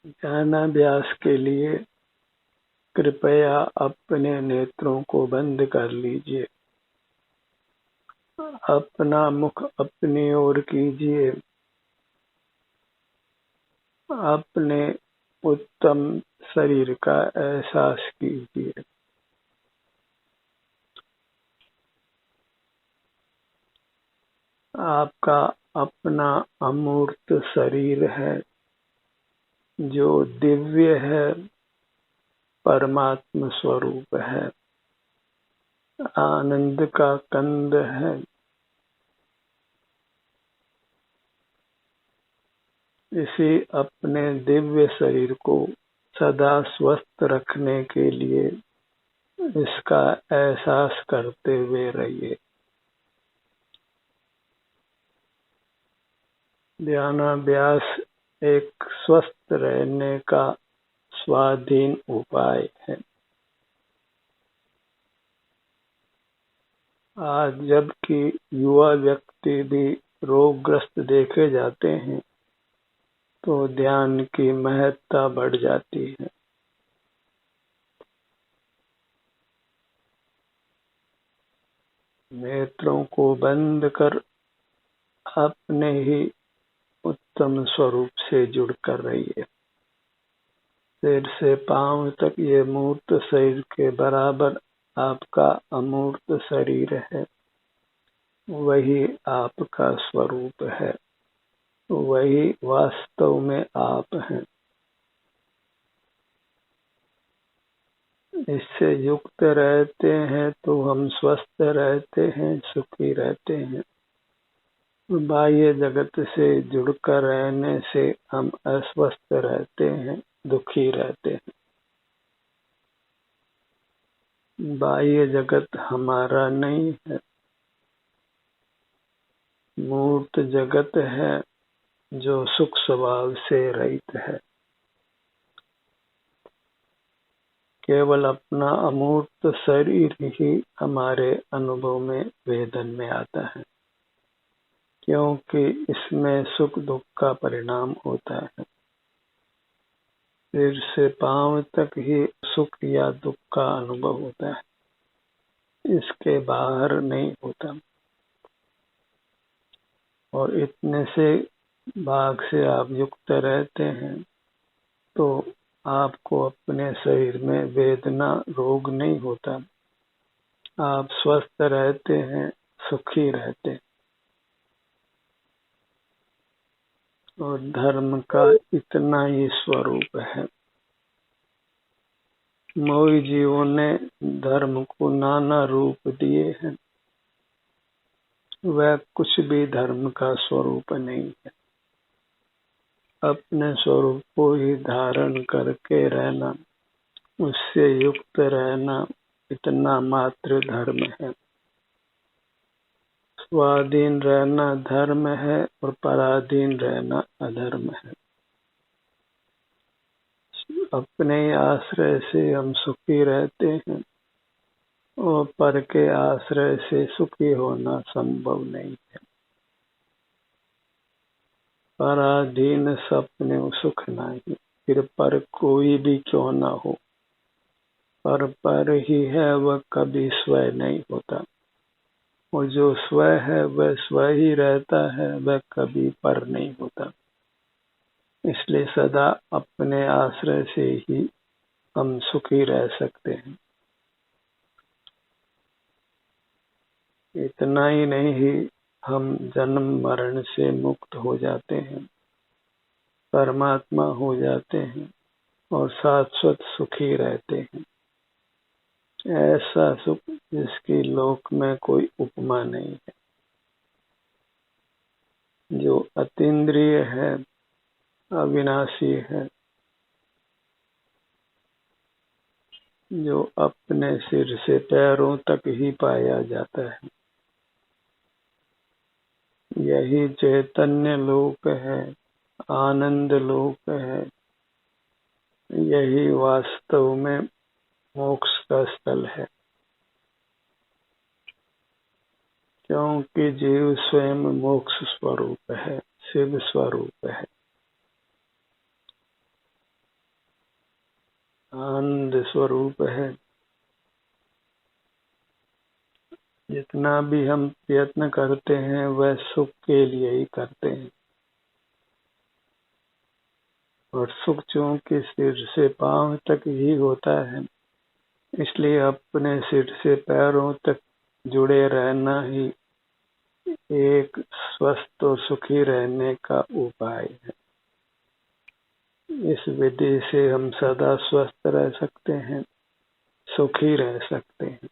ध्यानाभ्यास के लिए कृपया अपने नेत्रों को बंद कर लीजिए। अपना मुख अपनी ओर कीजिए। अपने उत्तम शरीर का एहसास कीजिए। आपका अपना अमूर्त शरीर है जो दिव्य है, परमात्म स्वरूप है, आनंद का कंद है। इसी अपने दिव्य शरीर को सदा स्वस्थ रखने के लिए इसका एहसास करते हुए रहिए। ध्यानाभ्यास एक स्वस्थ रहने का स्वाधीन उपाय है। आज जबकि युवा व्यक्ति भी रोगग्रस्त देखे जाते हैं, तो ध्यान की महत्ता बढ़ जाती है। नेत्रों को बंद कर अपने ही उत्तम स्वरूप से जुड़कर रहिए। सिर से पांव तक ये मूर्त शरीर के बराबर आपका अमूर्त शरीर है। वही आपका स्वरूप है, वही वास्तव में आप हैं। इससे युक्त रहते हैं तो हम स्वस्थ रहते हैं, सुखी रहते हैं। बाह्य जगत से जुड़कर रहने से हम अस्वस्थ रहते हैं, दुखी रहते हैं। बाह्य जगत हमारा नहीं है, मूर्त जगत है जो सुख स्वभाव से रहित है। केवल अपना अमूर्त शरीर ही हमारे अनुभव में वेदन में आता है, क्योंकि इसमें सुख दुख का परिणाम होता है। सिर से पांव तक ही सुख या दुख का अनुभव होता है, इसके बाहर नहीं होता। और इतने से भाग से आप युक्त रहते हैं तो आपको अपने शरीर में वेदना रोग नहीं होता। आप स्वस्थ रहते हैं, सुखी रहते हैं। और धर्म का इतना ही स्वरूप है। मोही जीवों ने धर्म को नाना रूप दिए हैं, वह कुछ भी धर्म का स्वरूप नहीं है। अपने स्वरूप को ही धारण करके रहना, उससे युक्त रहना, इतना मात्र धर्म है। स्वाधीन रहना धर्म है और पराधीन रहना अधर्म है। अपने आश्रय से हम सुखी रहते हैं और पर के आश्रय से सुखी होना संभव नहीं है। पराधीन सपने सुख नहीं, फिर पर कोई भी क्यों ना हो, पर ही है, वह कभी स्वयं नहीं होता। और जो स्वयं है वह स्वयं ही रहता है, वह कभी पर नहीं होता। इसलिए सदा अपने आश्रय से ही हम सुखी रह सकते हैं। इतना ही नहीं, हम जन्म मरण से मुक्त हो जाते हैं, परमात्मा हो जाते हैं और शाश्वत सुखी रहते हैं। ऐसा सुख जिसकी लोक में कोई उपमा नहीं है, जो अतीन्द्रिय है, अविनाशी है, जो अपने सिर से पैरों तक ही पाया जाता है। यही चैतन्य लोक है, आनंद लोक है। यही वास्तव में मोक्ष का स्थल है, क्योंकि जीव स्वयं मोक्ष स्वरूप है, शिव स्वरूप है। आनंद स्वरूप है। जितना भी हम प्रयत्न करते हैं वह सुख के लिए ही करते हैं, और सुख चूंकि सिर से पांव तक ही होता है, इसलिए अपने सिर से पैरों तक जुड़े रहना ही एक स्वस्थ और सुखी रहने का उपाय है। इस विधि से हम सदा स्वस्थ रह सकते हैं, सुखी रह सकते हैं।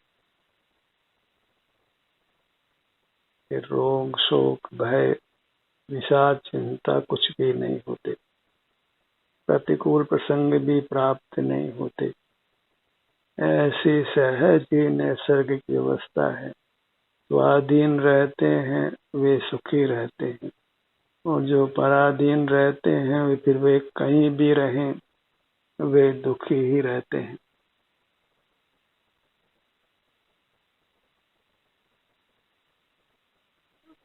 रोग, शोक, भय, विषाद, चिंता कुछ भी नहीं होते। प्रतिकूल प्रसंग भी प्राप्त नहीं होते। ऐसी सहज ही नैसर्गिक व्यवस्था है। स्वाधीन रहते हैं वे सुखी रहते हैं, और जो पराधीन रहते हैं फिर वे कहीं भी रहें वे दुखी ही रहते हैं।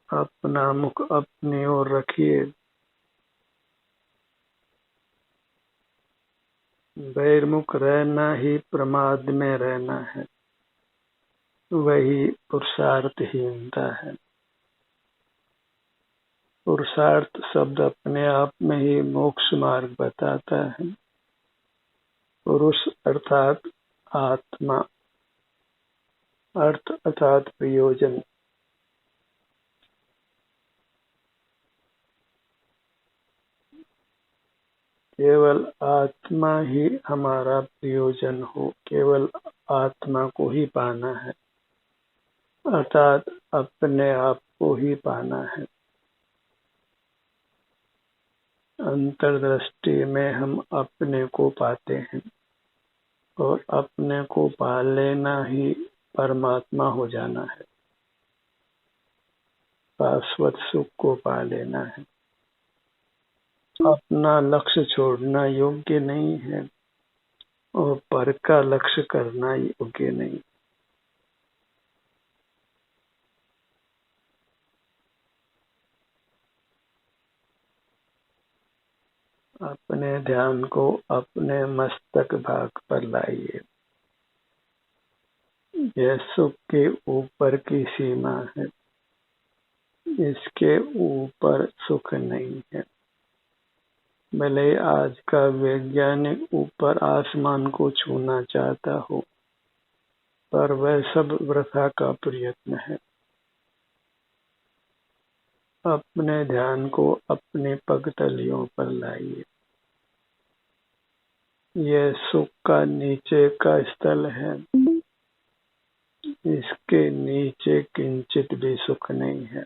अपना मुख अपनी ओर रखिए। बहिर्मुख रहना ही प्रमाद में रहना है, वही पुरुषार्थहीनता है। पुरुषार्थ शब्द अपने आप में ही मोक्ष मार्ग बताता है। पुरुष अर्थात आत्मा, अर्थ अर्थात प्रयोजन। केवल आत्मा ही हमारा प्रयोजन हो, केवल आत्मा को ही पाना है, अर्थात अपने आप को ही पाना है। अंतर्दृष्टि में हम अपने को पाते हैं, और अपने को पा लेना ही परमात्मा हो जाना है, शाश्वत सुख को पा लेना है। अपना लक्ष्य छोड़ना योग्य नहीं है, और पर का लक्ष्य करना योग्य नहीं। अपने ध्यान को अपने मस्तक भाग पर लाइए। यह सुख के ऊपर की सीमा है, इसके ऊपर सुख नहीं है। भले आज का वैज्ञानिक ऊपर आसमान को छूना चाहता हो, पर वह सब वृथा का प्रयत्न है। अपने ध्यान को अपने पगतलियों पर लाइए। यह सुख का नीचे का स्थल है, इसके नीचे किंचित भी सुख नहीं है।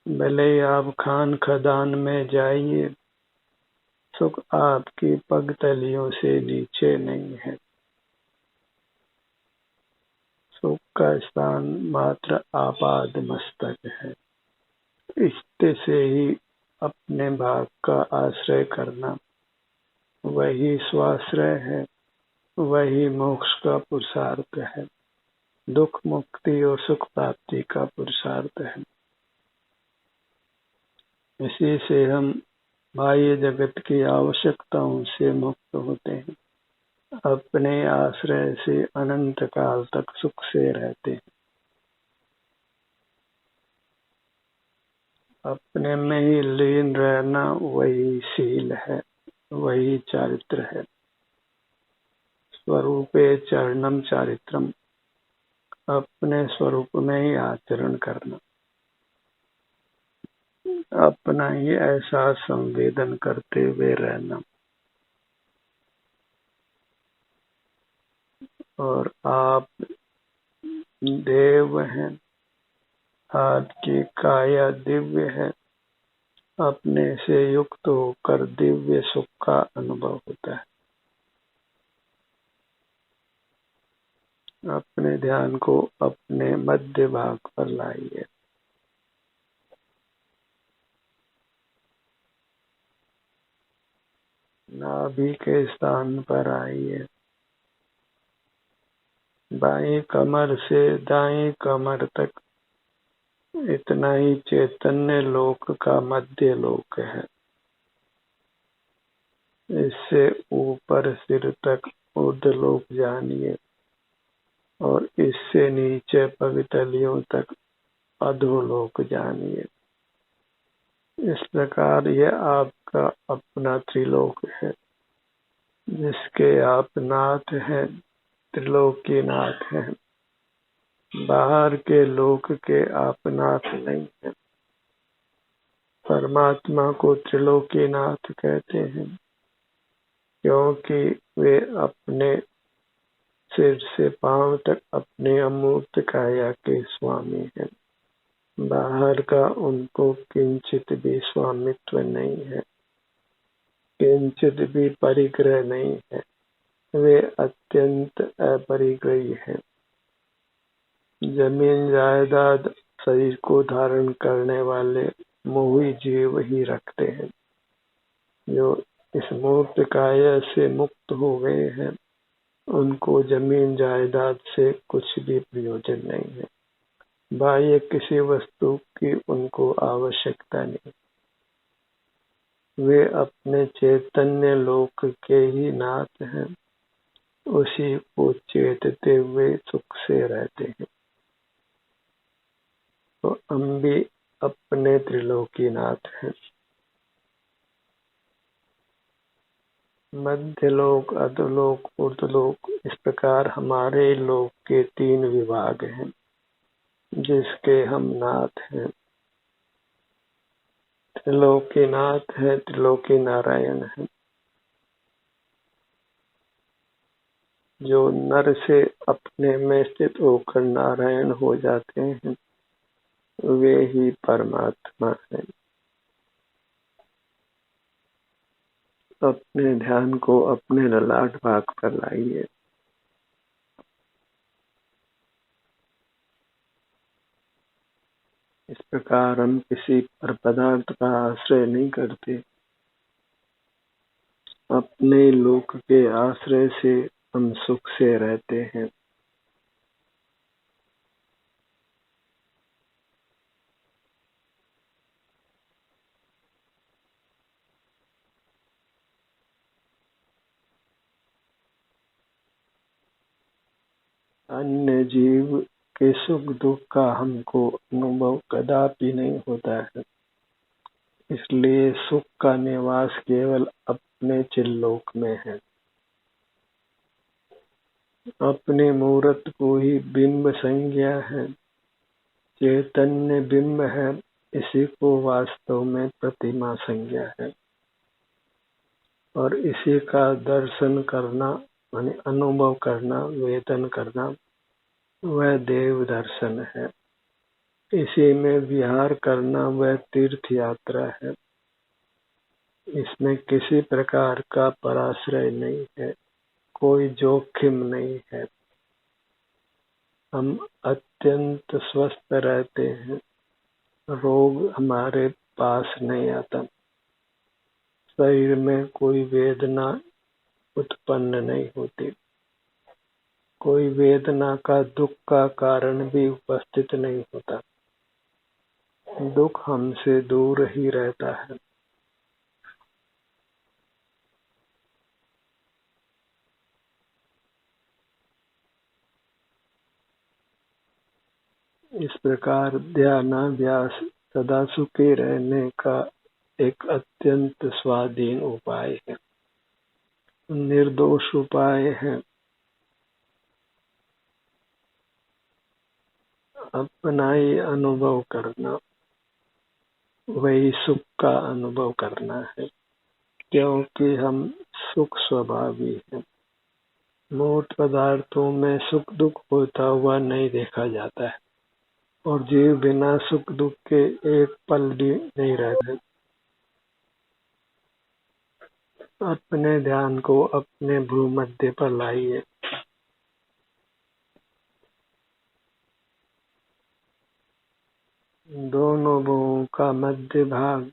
भले आप खान खदान में जाइए, सुख आपकी पगतलियों से नीचे नहीं है। सुख का स्थान मात्र आपाद मस्तक है। इष्ट से ही अपने भाग का आश्रय करना, वही स्वाश्रय है, वही मोक्ष का पुरुषार्थ है, दुख मुक्ति और सुख प्राप्ति का पुरुषार्थ है। इसी से हम बाह्य जगत की आवश्यकताओं से मुक्त होते हैं, अपने आश्रय से अनंत काल तक सुख से रहते हैं। अपने में ही लीन रहना वही शील है, वही चारित्र है। स्वरूपे चरणम चारित्रम, अपने स्वरूप में ही आचरण करना, अपना ही ऐसा संवेदन करते हुए रहना। और आप देव हैं, आपकी काया दिव्य है, अपने से युक्त होकर दिव्य सुख का अनुभव होता है। अपने ध्यान को अपने मध्य भाग पर लाइए। नाभि के स्थान पर आइए। बाएं कमर से दाएं कमर तक इतना ही चैतन्य लोक का मध्य लोक है। इससे ऊपर सिर तक ऊर्ध्वलोक जानिए और इससे नीचे पवितलियों तक अधोलोक जानिए। इस प्रकार यह आपका अपना त्रिलोक है, जिसके आप नाथ हैं, त्रिलोकीनाथ हैं। बाहर के लोक के आप नाथ नहीं हैं। परमात्मा को त्रिलोकीनाथ कहते हैं, क्योंकि वे अपने सिर से पांव तक अपने अमूर्त काया के स्वामी हैं। बाहर का उनको किंचित भी स्वामित्व नहीं है, किंचित भी परिग्रह नहीं है। वे अत्यंत अपरिग्रही हैं। जमीन जायदाद शरीर को धारण करने वाले मोही जीव ही रखते हैं। जो इस मूर्त काया से मुक्त हो गए हैं, उनको जमीन जायदाद से कुछ भी प्रयोजन नहीं है। बाह्य किसी वस्तु की उनको आवश्यकता नहीं। वे अपने चैतन्य लोक के ही नाथ हैं, उसी को चेतते हुए सुख से रहते हैं। तो हम भी अपने त्रिलोकीनाथ हैं। मध्यलोक, अधोलोक, ऊर्ध्वलोक, इस प्रकार हमारे लोक के 3 विभाग हैं, जिसके हम नाथ हैं। त्रिलोकीनाथ है, त्रिलोकी नारायण है। जो नर से अपने में स्थित होकर नारायण हो जाते हैं, वे ही परमात्मा हैं। अपने ध्यान को अपने ललाट भाग पर लाइए। इस प्रकार हम किसी पर पदार्थ का आश्रय नहीं करते। अपने लोक के आश्रय से हम सुख से रहते हैं। अन्य जीव के सुख दुख का हमको अनुभव कदापि नहीं होता है, इसलिए सुख का निवास केवल अपने चिल्लोक में है। अपने मूर्त को ही बिंब संज्ञा है, चैतन्य बिंब है, इसी को वास्तव में प्रतिमा संज्ञा है। और इसी का दर्शन करना माने अनुभव करना, वेदन करना, वह देव दर्शन है। इसी में विहार करना वह तीर्थ यात्रा है। इसमें किसी प्रकार का पराश्रय नहीं है, कोई जोखिम नहीं है। हम अत्यंत स्वस्थ रहते हैं, रोग हमारे पास नहीं आता, शरीर में कोई वेदना उत्पन्न नहीं होती, कोई वेदना का दुख का कारण भी उपस्थित नहीं होता। दुख हमसे दूर ही रहता है। इस प्रकार ध्यानाभ्यास सदा सुखी रहने का एक अत्यंत स्वाधीन उपाय है, निर्दोष उपाय है। अपना ही अनुभव करना, वही सुख का अनुभव करना है, क्योंकि हम सुख स्वभावी हैं। मूर्त पदार्थों में सुख दुख होता हुआ नहीं देखा जाता है, और जीव बिना सुख दुख के एक पल भी नहीं रहते। अपने ध्यान को अपने भ्रूमध्य पर लाइए। दोनों भुवों का मध्य भाग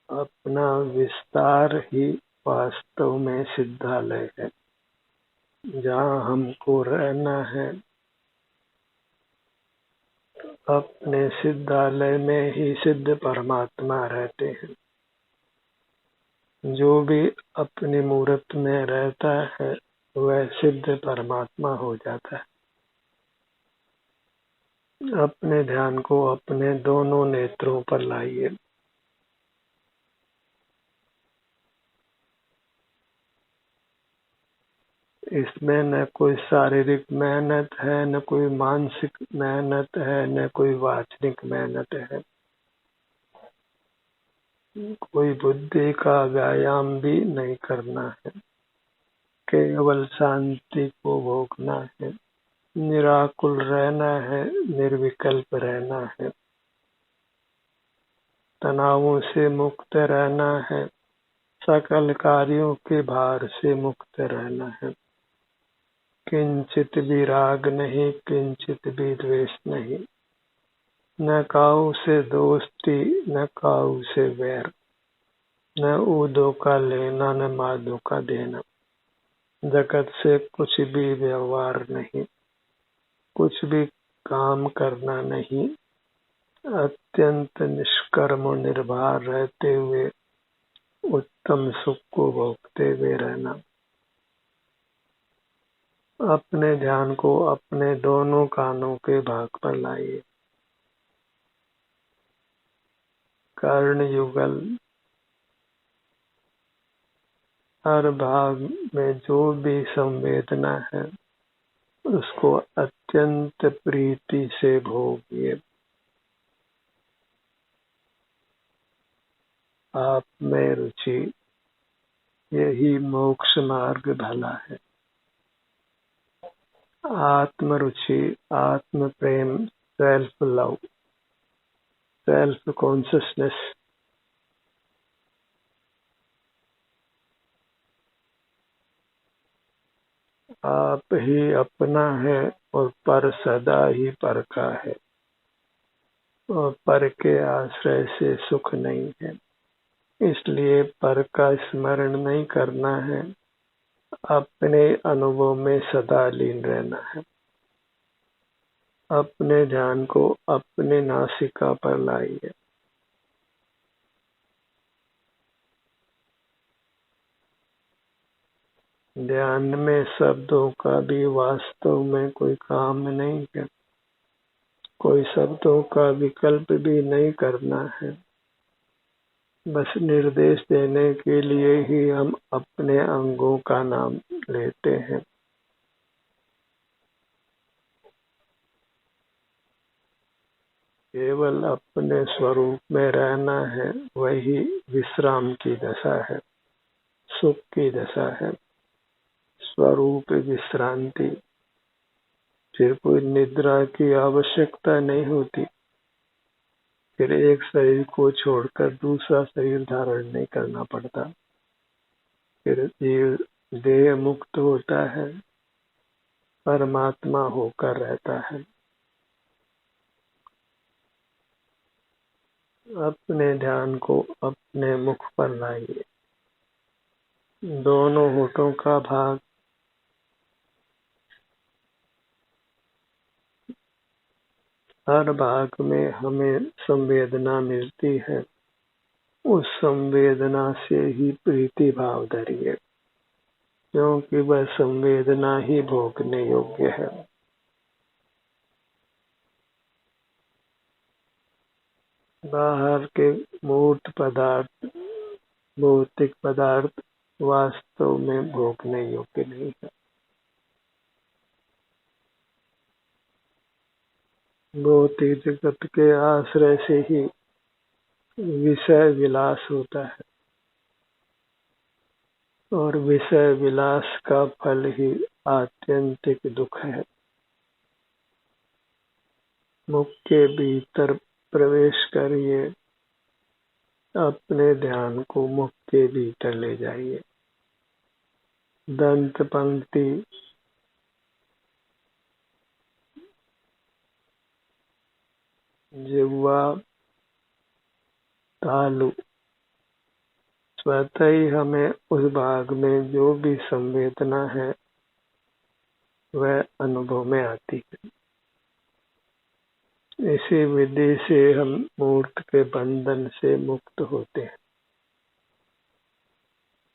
अपना विस्तार ही वास्तव में सिद्धालय है, जहाँ हमको रहना है। अपने सिद्धालय में ही सिद्ध परमात्मा रहते हैं। जो भी अपनी मूर्त में रहता है वह सिद्ध परमात्मा हो जाता है। अपने ध्यान को अपने दोनों नेत्रों पर लाइए। इसमें न कोई शारीरिक मेहनत है, न कोई मानसिक मेहनत है, न कोई वाचनिक मेहनत है। कोई बुद्धि का व्यायाम भी नहीं करना है। केवल शांति को भोगना है, निराकुल रहना है, निर्विकल्प रहना है, तनावों से मुक्त रहना है, सकल कार्यों के भार से मुक्त रहना है। किंचित भी राग नहीं, किंचित भी द्वेष नहीं, न काऊ से दोस्ती, न काऊ से वैर, न ऊदों का लेना, न मादों का देना। जगत से कुछ भी व्यवहार नहीं, कुछ भी काम करना नहीं, अत्यंत निष्कर्म निर्भर रहते हुए उत्तम सुख को भोगते हुए रहना। अपने ध्यान को अपने दोनों कानों के भाग पर लाइए। कर्ण युगल हर भाग में जो भी संवेदना है उसको अत्यंत प्रीति से भोगिए। आप में रुचि, यही मोक्ष मार्ग भला है। आत्म रुचि, आत्म प्रेम, सेल्फ लव, सेल्फ कॉन्शियसनेस, आप ही अपना है और पर सदा ही पर का है, और पर के आश्रय से सुख नहीं है। इसलिए पर का स्मरण नहीं करना है, अपने अनुभव में सदा लीन रहना है। अपने ध्यान को अपने नासिका पर लाइए। ध्यान में शब्दों का भी वास्तव में कोई काम नहीं है। कोई शब्दों का विकल्प भी नहीं करना है। बस निर्देश देने के लिए ही हम अपने अंगों का नाम लेते हैं। केवल अपने स्वरूप में रहना है, वही विश्राम की दशा है, सुख की दशा है। स्वरूप विश्रांति, फिर कोई निद्रा की आवश्यकता नहीं होती। फिर एक शरीर को छोड़कर दूसरा शरीर धारण नहीं करना पड़ता। फिर जीव देह मुक्त होता है, परमात्मा होकर रहता है। अपने ध्यान को अपने मुख पर लाइए। दोनों होठों का भाग, हर भाग में हमें संवेदना मिलती है। उस संवेदना से ही प्रीति भाव धरिए, क्योंकि वह संवेदना ही भोगने योग्य है। बाहर के मूर्त पदार्थ, भौतिक पदार्थ वास्तव में भोगने योग्य नहीं है। भौतिक जगत के आश्रय से ही विषय विलास होता है, और विषय विलास का फल ही आत्यंतिक दुख है। मुख के भीतर प्रवेश करिए, अपने ध्यान को मुख के भीतर ले जाइए। दंत पंक्ति, जिह्वा, तालु, स्वतः ही हमें उस भाग में जो भी संवेदना है वह अनुभव में आती है। इसी विधि से हम मूर्त के बंधन से मुक्त होते हैं।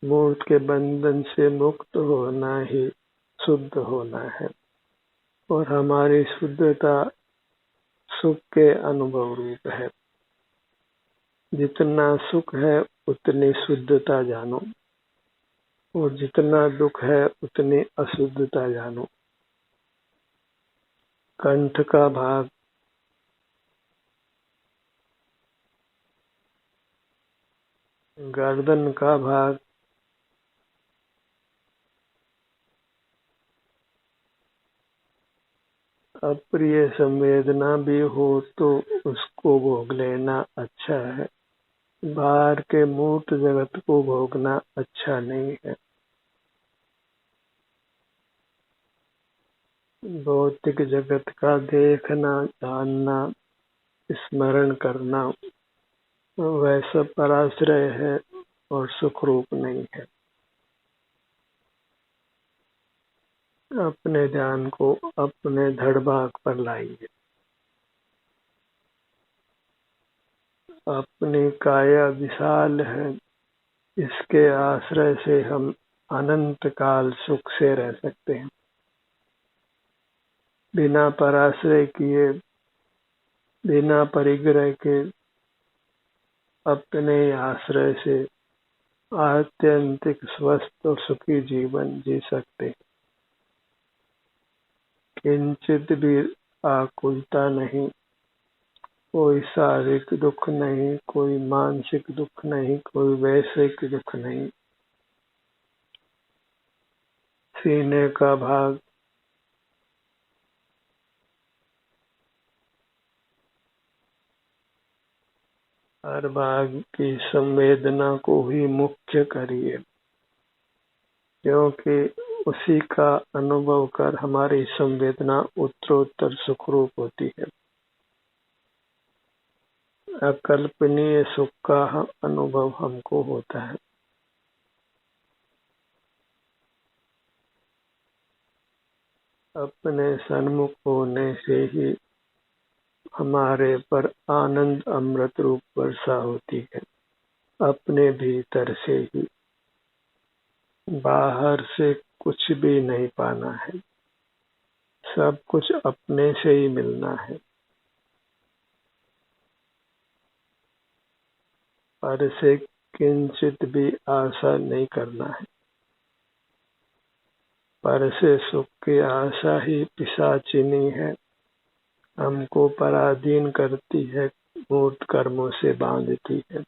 मूर्त के बंधन से मुक्त होना ही शुद्ध होना है, और हमारी शुद्धता सुख के अनुभव रूप है। जितना सुख है उतनी शुद्धता जानो, और जितना दुख है उतनी अशुद्धता जानो। कंठ का भाग, गर्दन का भाग, अप्रिय संवेदना भी हो तो उसको भोग लेना अच्छा है। बाहर के मूर्त जगत को भोगना अच्छा नहीं है। भौतिक जगत का देखना, जानना, स्मरण करना वैसा पराश्रय है और सुख रूप नहीं है। अपने ध्यान को अपने धड़ भाग पर लाइए। अपनी काया विशाल है, इसके आश्रय से हम अनंत काल सुख से रह सकते हैं। बिना पराश्रय किए, बिना परिग्रह के, अपने आश्रय से आत्यंतिक स्वस्थ और सुखी जीवन जी सकते हैं। किंचित भी आकुलता नहीं, कोई शारीरिक दुख नहीं, कोई मानसिक दुख नहीं, कोई वैश्विक दुख नहीं। सीने का भाग, हर भाग की संवेदना को ही मुख्य करिए, क्योंकि उसी का अनुभव कर हमारी संवेदना उत्तरोत्तर सुखरूप होती है। अकल्पनीय सुख का अनुभव हमको होता है। अपने सन्मुख होने से ही हमारे पर आनंद अमृत रूप वर्षा होती है। अपने भीतर से ही, बाहर से कुछ भी नहीं पाना है। सब कुछ अपने से ही मिलना है। पर से किंचित भी आशा नहीं करना है। पर से सुख की आशा ही पिशाचिनी है, हमको पराधीन करती है, मूर्त कर्मों से बांधती है।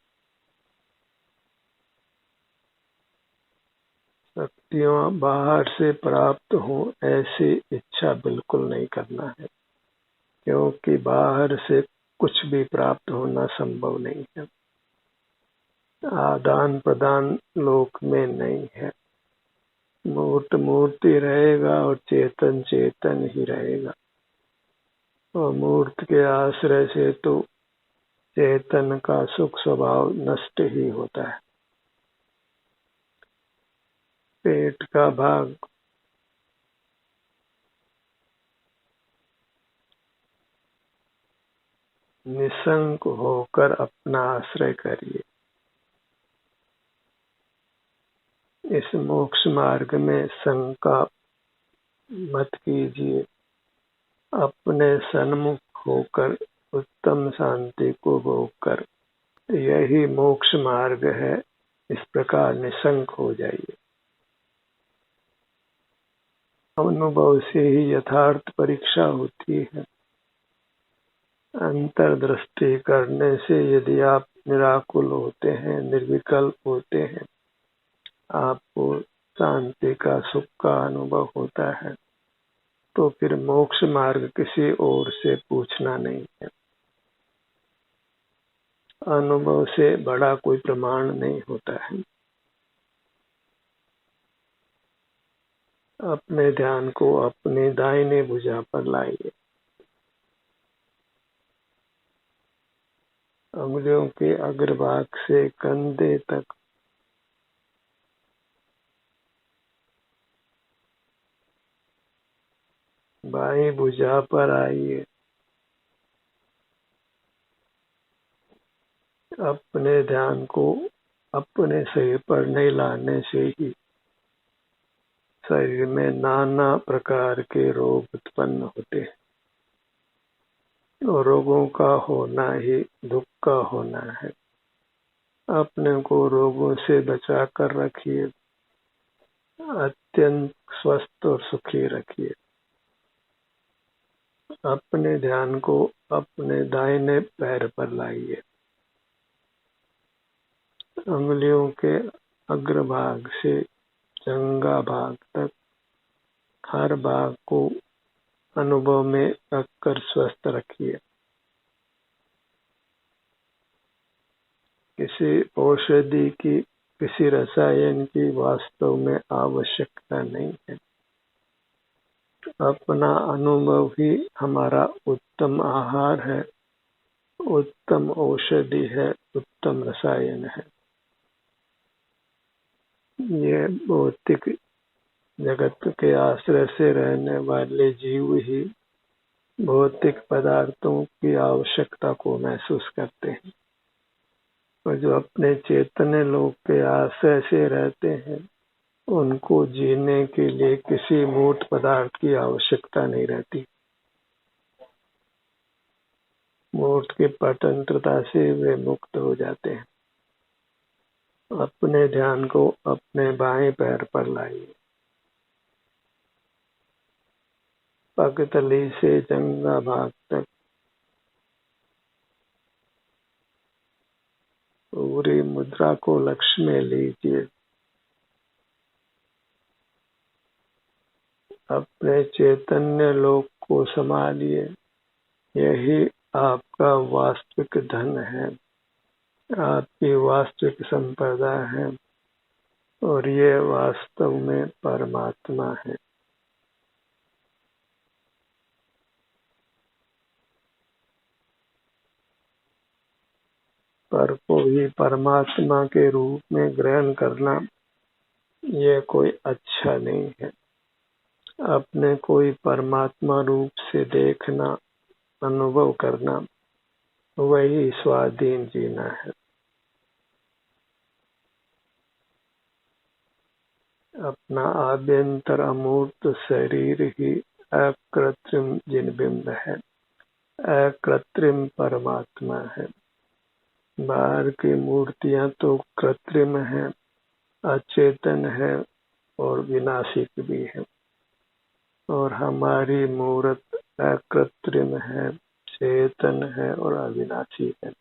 शक्तियां बाहर से प्राप्त हो ऐसी इच्छा बिल्कुल नहीं करना है, क्योंकि बाहर से कुछ भी प्राप्त होना संभव नहीं है। आदान प्रदान लोक में नहीं है। मूर्त मूर्ति रहेगा और चेतन चेतन ही रहेगा, और मूर्त के आश्रय से तो चेतन का सुख स्वभाव नष्ट ही होता है। पेट का भाग, निसंक होकर अपना आश्रय करिए। इस मोक्ष मार्ग में शंका मत कीजिए। अपने सन्मुख होकर उत्तम शांति को भोग कर, यही मोक्ष मार्ग है, इस प्रकार निसंक हो जाइए। अनुभव से ही यथार्थ परीक्षा होती है। अंतर्दृष्टि करने से यदि आप निराकुल होते हैं, निर्विकल्प होते हैं, आपको शांति का, सुख का अनुभव होता है, तो फिर मोक्ष मार्ग किसी और से पूछना नहीं है। अनुभव से बड़ा कोई प्रमाण नहीं होता है। अपने ध्यान को अपने दाहिने भुजा पर लाइए। अंगुलियों के अग्रभाग से कंधे तक बाएं भुजा पर आइए। अपने ध्यान को अपने शरीर पर नहीं लाने से ही शरीर में नाना प्रकार के रोग उत्पन्न होते हैं। और रोगों का होना ही दुख का होना है। अपने को रोगों से बचा कर रखिए, अत्यंत स्वस्थ और सुखी रखिए। अपने ध्यान को अपने दाहिने पैर पर लाइए। अंगुलियों के अग्रभाग से जंघा भाग तक हर भाग को अनुभव में रखकर स्वस्थ रखिए। किसी औषधि की, किसी रसायन की वास्तव में आवश्यकता नहीं है। अपना अनुभव ही हमारा उत्तम आहार है, उत्तम औषधि है, उत्तम रसायन है। ये भौतिक जगत के आश्रय से रहने वाले जीव ही भौतिक पदार्थों की आवश्यकता को महसूस करते हैं, और जो अपने चैतन्य लोक के आश्रय से रहते हैं उनको जीने के लिए किसी मूर्त पदार्थ की आवश्यकता नहीं रहती। मूर्त की स्वतंत्रता से वे मुक्त हो जाते हैं। अपने ध्यान को अपने बाएं पैर पर लाइए। पगतली से जंघा भाग तक पूरी मुद्रा को लक्ष्य में लीजिए। अपने चैतन्य लोक को संभालिए। यही आपका वास्तविक धन है, आपकी वास्तविक संपदा है, और ये वास्तव में परमात्मा है। पर को ही परमात्मा के रूप में ग्रहण करना ये कोई अच्छा नहीं है। अपने कोई परमात्मा रूप से देखना, अनुभव करना, वही स्वाधीन जीना है। अपना आभ्यंतर अमूर्त शरीर ही अकृत्रिम जिनबिंब है, अकृत्रिम परमात्मा है। बाहर की मूर्तियां तो कृत्रिम है, अचेतन है और विनाशिक भी है, और हमारी मूर्त अकृत्रिम है, चेतन है और अविनाशी है।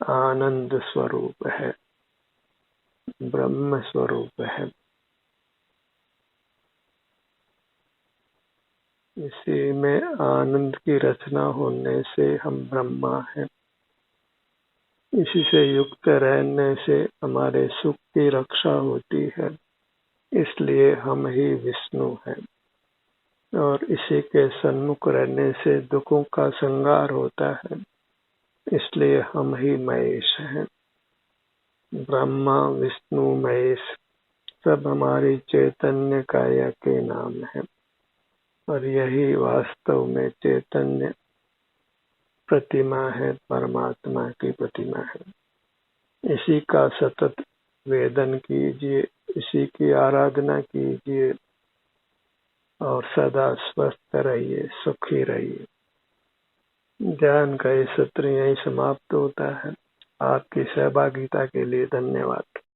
आनंद स्वरूप है, ब्रह्म स्वरूप है। इसी में आनंद की रचना होने से हम ब्रह्मा हैं। इसी से युक्त रहने से हमारे सुख की रक्षा होती है, इसलिए हम ही विष्णु हैं। और इसी के सन्मुख रहने से दुखों का संहार होता है, इसलिए हम ही महेश हैं। ब्रह्मा, विष्णु, महेश सब हमारी चैतन्य काया के नाम हैं, और यही वास्तव में चैतन्य प्रतिमा है, परमात्मा की प्रतिमा है। इसी का सतत वेदन कीजिए, इसी की आराधना कीजिए, और सदा स्वस्थ रहिए, सुखी रहिए। ध्यान का ये सत्र यहीं समाप्त होता है। आपकी सहभागिता के लिए धन्यवाद।